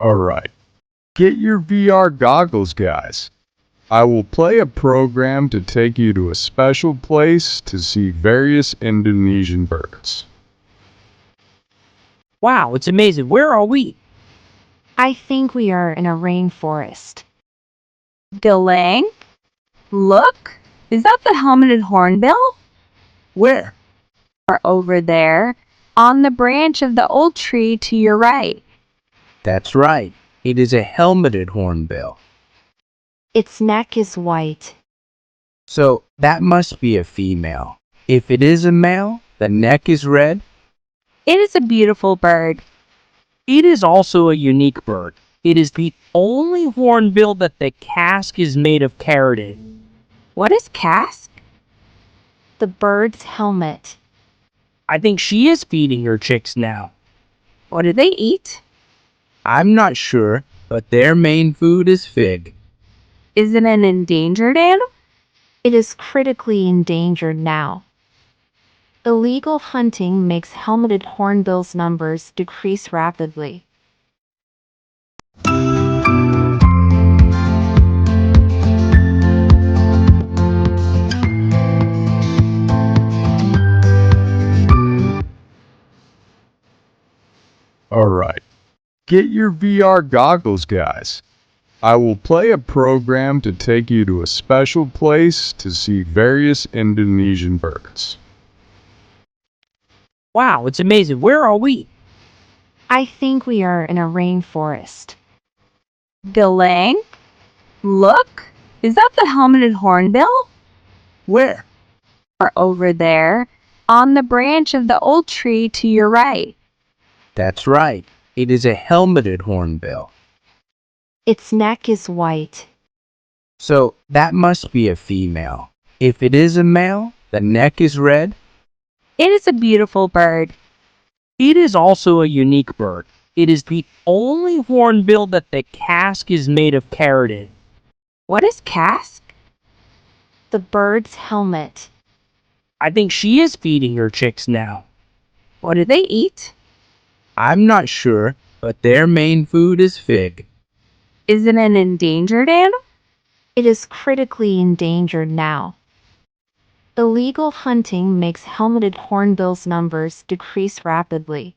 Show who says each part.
Speaker 1: Alright, get your VR goggles, guys. I will play a program to take you to a special place to see various Indonesian birds.
Speaker 2: Wow, it's amazing. Where are we?
Speaker 3: I think we are in a rainforest. Galang? Look! Is that the helmeted hornbill?
Speaker 2: Where?
Speaker 3: Or over there, on the branch of the old tree to your right.
Speaker 4: That's right. It is a helmeted hornbill.
Speaker 3: Its neck is white.
Speaker 4: So that must be a female. If it is a male, the neck is red.
Speaker 3: It is a beautiful bird.
Speaker 2: It is also a unique bird. It is the only hornbill that the casque is made of keratin.
Speaker 3: What is casque? The bird's helmet.
Speaker 2: I think she is feeding her chicks now.
Speaker 3: What do they eat?
Speaker 4: I'm not sure, but their main food is fig.
Speaker 3: Is it an endangered animal? It is critically endangered now. Illegal hunting makes helmeted hornbills' numbers decrease rapidly.
Speaker 1: Alright, get your VR goggles, guys. I will play a program to take you to a special place to see various Indonesian birds.
Speaker 2: Wow, it's amazing. Where are we?
Speaker 3: I think we are in a rainforest. Galang? Look! Is that the helmeted hornbill?
Speaker 2: Where?
Speaker 3: Or over there, on the branch of the old tree to your right.
Speaker 4: That's right. It is a helmeted hornbill.
Speaker 3: Its neck is white.
Speaker 4: So that must be a female. If it is a male, the neck is red.
Speaker 3: It is a beautiful bird.
Speaker 2: It is also a unique bird. It is the only hornbill that the casque is made of keratin.
Speaker 3: What is casque? The bird's helmet.
Speaker 2: I think she is feeding her chicks now.
Speaker 3: What do they eat?
Speaker 4: I'm not sure, but their main food is fig.
Speaker 3: Is it an endangered animal? It is critically endangered now. Illegal hunting makes helmeted hornbills' numbers decrease rapidly.